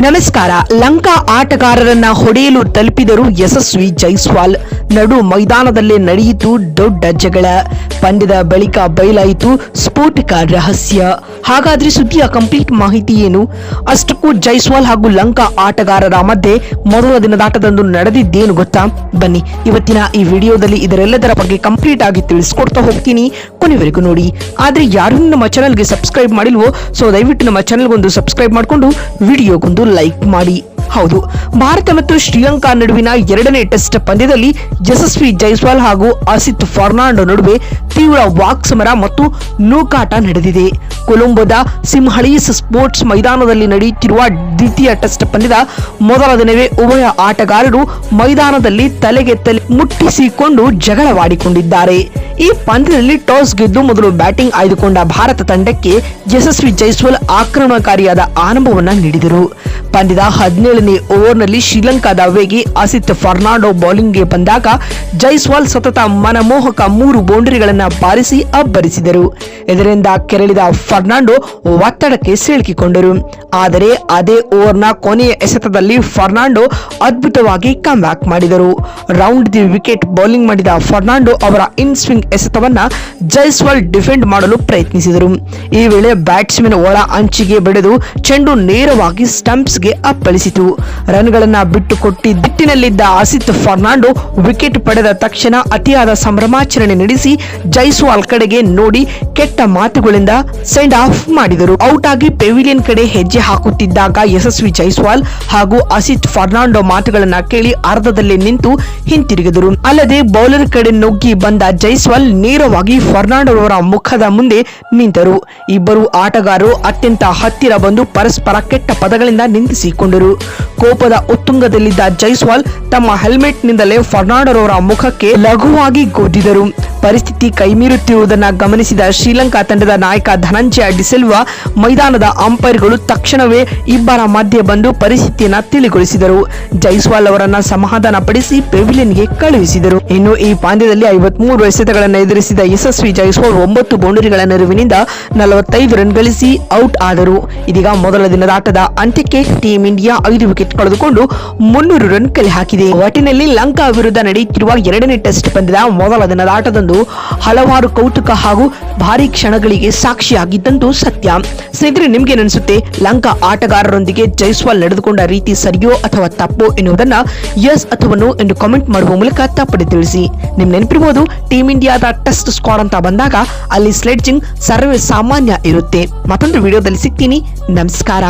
ನಮಸ್ಕಾರ. ಲಂಕಾ ಆಟಗಾರರನ್ನ ಹೊಡೆಯಲು ತಲುಪಿದರು ಯಶಸ್ವಿ ಜೈಸ್ವಾಲ್. ನಡು ಮೈದಾನದಲ್ಲೇ ನಡೆಯಿತು ದೊಡ್ಡ ಜಗಳ. ಪಂದ್ಯದ ಬಳಿಕ ಬಯಲಾಯಿತು ಸ್ಫೋಟಕ ರಹಸ್ಯ. ಹಾಗಾದ್ರೆ ಸುದ್ದಿಯ ಕಂಪ್ಲೀಟ್ ಮಾಹಿತಿ ಏನು? ಅಷ್ಟಕ್ಕೂ ಜೈಸ್ವಾಲ್ ಹಾಗೂ ಲಂಕಾ ಆಟಗಾರರ ಮಧ್ಯೆ ಮೊದಲ ದಿನದಾಟದಂದು ನಡೆದಿದ್ದೇನು ಗೊತ್ತಾ? ಬನ್ನಿ ಇವತ್ತಿನ ಈ ವಿಡಿಯೋದಲ್ಲಿ ಇದರೆಲ್ಲದರ ಬಗ್ಗೆ ಕಂಪ್ಲೀಟ್ ಆಗಿ ತಿಳಿಸ್ಕೊಡ್ತಾ ಹೋಗ್ತೀನಿ. ಕೊನೆವರೆಗೂ ನೋಡಿ. ಆದ್ರೆ ಯಾರು ನಮ್ಮ ಚಾನಲ್ಗೆ ಸಬ್ಸ್ಕ್ರೈಬ್ ಮಾಡಿಲ್ವೋ ಸೊ ದಯವಿಟ್ಟು ನಮ್ಮ ಚಾನಲ್ಗೊಂದು ಸಬ್ಸ್ಕ್ರೈಬ್ ಮಾಡಿಕೊಂಡು ವಿಡಿಯೋಗೊಂದು ಲೈಕ್ ಮಾಡಿ. ಹೌದು, ಭಾರತ ಮತ್ತು ಶ್ರೀಲಂಕಾ ನಡುವಿನ ಎರಡನೇ ಟೆಸ್ಟ್ ಪಂದ್ಯದಲ್ಲಿ ಯಶಸ್ವಿ ಜೈಸ್ವಾಲ್ ಹಾಗೂ ಆಸಿತ್ ಫರ್ನಾಂಡೋ ನಡುವೆ ತೀವ್ರ ವಾಕ್ಸಮರ ಮತ್ತು ನೂಕಾಟ ನಡೆದಿದೆ. ಕೊಲಂಬೋದ ಸಿಂಹಳೀಸ್ ಸ್ಪೋರ್ಟ್ಸ್ ಮೈದಾನದಲ್ಲಿ ನಡೆಯುತ್ತಿರುವ ದ್ವಿತೀಯ ಟೆಸ್ಟ್ ಪಂದ್ಯದ ಮೊದಲ ದಿನವೇ ಉಭಯ ಆಟಗಾರರು ಮೈದಾನದಲ್ಲಿ ತಲೆಗೆ ತಲೆ ಮುಟ್ಟಿಸಿಕೊಂಡು ಜಗಳವಾಡಿಕೊಂಡಿದ್ದಾರೆ. ಈ ಪಂದ್ಯದಲ್ಲಿ ಟಾಸ್ ಗೆದ್ದು ಮೊದಲು ಬ್ಯಾಟಿಂಗ್ ಆಯ್ದುಕೊಂಡ ಭಾರತ ತಂಡಕ್ಕೆ ಯಶಸ್ವಿ ಜೈಸ್ವಾಲ್ ಆಕ್ರಮಣಕಾರಿಯಾದ ಆರಂಭವನ್ನ ನೀಡಿದರು. ಪಂದ್ಯದ 17ನೇ ಓವರ್ನಲ್ಲಿ ಶ್ರೀಲಂಕಾದ ವೇಗಿ ಆಸಿತ್ ಫರ್ನಾಂಡೋ ಬೌಲಿಂಗ್ಗೆ ಬಂದಾಗ ಜೈಸ್ವಾಲ್ ಸತತ ಮನಮೋಹಕ 3 ಬೌಂಡರಿಗಳನ್ನು ಬಾರಿಸಿ ಅಬ್ಬರಿಸಿದರು. ಇದರಿಂದ ಕೆರಳಿದ ಫರ್ನಾಂಡೋ ಒತ್ತಡಕ್ಕೆ ಸಿಲುಕಿಕೊಂಡರು. ಆದರೆ ಅದೇ ಓವರ್ನ ಕೊನೆಯ ಎಸೆತದಲ್ಲಿ ಫರ್ನಾಂಡೋ ಅದ್ಭುತವಾಗಿ ಕಮ್ಬ್ಯಾಕ್ ಮಾಡಿದರು. ರೌಂಡ್ ದಿ ವಿಕೆಟ್ ಬೌಲಿಂಗ್ ಮಾಡಿದ ಫರ್ನಾಂಡೋ ಅವರ ಇನ್ ಸ್ವಿಂಗ್ ಎಸೆತವನ್ನ ಜೈಸ್ವಾಲ್ ಡಿಫೆಂಡ್ ಮಾಡಲು ಪ್ರಯತ್ನಿಸಿದರು. ಈ ವೇಳೆ ಬ್ಯಾಟ್ಸ್ಮನ್ ಒಳ ಅಂಚಿಗೆ ಬೆಳೆದು ಚೆಂಡು ನೇರವಾಗಿ ಸ್ಟಂಪ್ಸ್ಗೆ ಅಪ್ಪಳಿಸಿತು. ರನ್ಗಳನ್ನ ಬಿಟ್ಟುಕೊಟ್ಟಿ ದಿಟ್ಟಿನಲ್ಲಿದ್ದ ಆಸಿತ್ ಫರ್ನಾಂಡೋ ವಿಕೆಟ್ ಪಡೆದ ತಕ್ಷಣ ಅತಿಯಾದ ಸಂಭ್ರಮಾಚರಣೆ ನಡೆಸಿ ಜೈಸ್ವಾಲ್ ಕಡೆಗೆ ನೋಡಿ ಕೆಟ್ಟ ಮಾತುಗಳಿಂದ ಸೆಂಡ್ ಆಫ್ ಮಾಡಿದರು. ಔಟ್ ಆಗಿ ಪೆವಿಲಿಯನ್ ಕಡೆ ಹೆಜ್ಜೆ ಹಾಕುತ್ತಿದ್ದಾಗ ಯಶಸ್ವಿ ಜೈಸ್ವಾಲ್ ಹಾಗೂ ಆಸಿತ್ ಫರ್ನಾಂಡೋ ಮಾತುಗಳನ್ನ ಕೇಳಿ ಅರ್ಧದಲ್ಲೇ ನಿಂತು ಹಿಂತಿರುಗಿದರು. ಅಲ್ಲದೆ ಬೌಲರ್ ಕಡೆ ನುಗ್ಗಿ ಬಂದ ಜೈಸ್ವಾಲ್ ನೇರವಾಗಿ ಫರ್ನಾಂಡೋ ಅವರ ಮುಖದ ಮುಂದೆ ನಿಂತರು. ಇಬ್ಬರು ಆಟಗಾರರು ಅತ್ಯಂತ ಹತ್ತಿರ ಬಂದು ಪರಸ್ಪರ ಕೆಟ್ಟ ಪದಗಳಿಂದ ನಿಂದಿಸಿಕೊಂಡರು. ಕೋಪದ ಉತ್ತುಂಗದಲ್ಲಿದ್ದ ಜೈಸ್ವಾಲ್ ತಮ್ಮ ಹೆಲ್ಮೆಟ್ ನಿಂದಲೇ ಫರ್ನಾಂಡೋ ಅವರ ಮುಖಕ್ಕೆ ಲಘುವಾಗಿ ಗುದ್ದಿದರು. ಪರಿಸ್ಥಿತಿ ಕೈಮೀರುತ್ತಿರುವುದನ್ನ ಗಮನಿಸಿದ ಶ್ರೀಲಂಕಾ ತಂಡದ ನಾಯಕ ಧನಂಜಯ ಡಿಸಿಲ್ವಾ ಮೈದಾನದ ಅಂಪೈರ್ಗಳು ತಕ್ಷಣವೇ ಇಬ್ಬರ ಮಧ್ಯೆ ಬಂದು ಪರಿಸ್ಥಿತಿಯನ್ನ ತಿಳಿಗೊಳಿಸಿದರು. ಜೈಸ್ವಾಲ್ ಅವರನ್ನ ಸಮಾಧಾನ ಪಡಿಸಿ ಪೆವಿಲಿಯನ್ಗೆ ಕಳುಹಿಸಿದರು. ಇನ್ನು ಈ ಪಂದ್ಯದಲ್ಲಿ 53 ಎಸೆತಗಳನ್ನು ಎದುರಿಸಿದ ಯಶಸ್ವಿ ಜೈಸ್ವಾಲ್ 9 ಬೌಂಡರಿಗಳ ನೆರವಿನಿಂದ 45 ರನ್ ಗಳಿಸಿ ಔಟ್ ಆದರು. ಇದೀಗ ಮೊದಲ ದಿನದಾಟದ ಅಂತ್ಯಕ್ಕೆ ಟೀಂ ಇಂಡಿಯಾ 5 ವಿಕೆಟ್ ಕಳೆದುಕೊಂಡು 300 ರನ್ ಕಲೆ ಹಾಕಿದೆ. ಒಟ್ಟಿನಲ್ಲಿ ಲಂಕಾ ವಿರುದ್ಧ ನಡೆಯುತ್ತಿರುವ ಎರಡನೇ ಟೆಸ್ಟ್ ಪಂದ್ಯದ ಮೊದಲ ದಿನದಾಟದಂದು ಹಲವಾರು ಕೌತುಕ ಹಾಗೂ ಭಾರಿ ಕ್ಷಣಗಳಿಗೆ ಸಾಕ್ಷಿಯಾಗಿದ್ದಂತೂ ಸತ್ಯ. ಸ್ನೇಹಿತರೆ, ನಿಮ್ಗೆ ಅನಿಸುತ್ತೆ ಲಂಕಾ ಆಟಗಾರರೊಂದಿಗೆ ಜೈಸ್ವಾಲ್ ನಡೆದುಕೊಂಡ ರೀತಿ ಸರಿಯೋ ಅಥವಾ ತಪ್ಪೋ ಎನ್ನುವುದನ್ನ ಎಸ್ ಅಥವಾ ನೋ ಎಂದು ಕಾಮೆಂಟ್ ಮಾಡುವ ಮೂಲಕ ತಪ್ಪದೆ ತಿಳಿಸಿ. ನಿಮ್ ನೆನಪಿರಬಹುದು, ಟೀಂ ಇಂಡಿಯಾದ ಟೆಸ್ಟ್ ಸ್ಕ್ವಾಡ್ ಅಂತ ಬಂದಾಗ ಅಲ್ಲಿ ಸ್ಲೆಡ್ಜಿಂಗ್ ಸರ್ವೇ ಸಾಮಾನ್ಯ ಇರುತ್ತೆ. ಮತ್ತೊಂದು ವಿಡಿಯೋದಲ್ಲಿ ಸಿಗ್ತೀನಿ. ನಮಸ್ಕಾರ.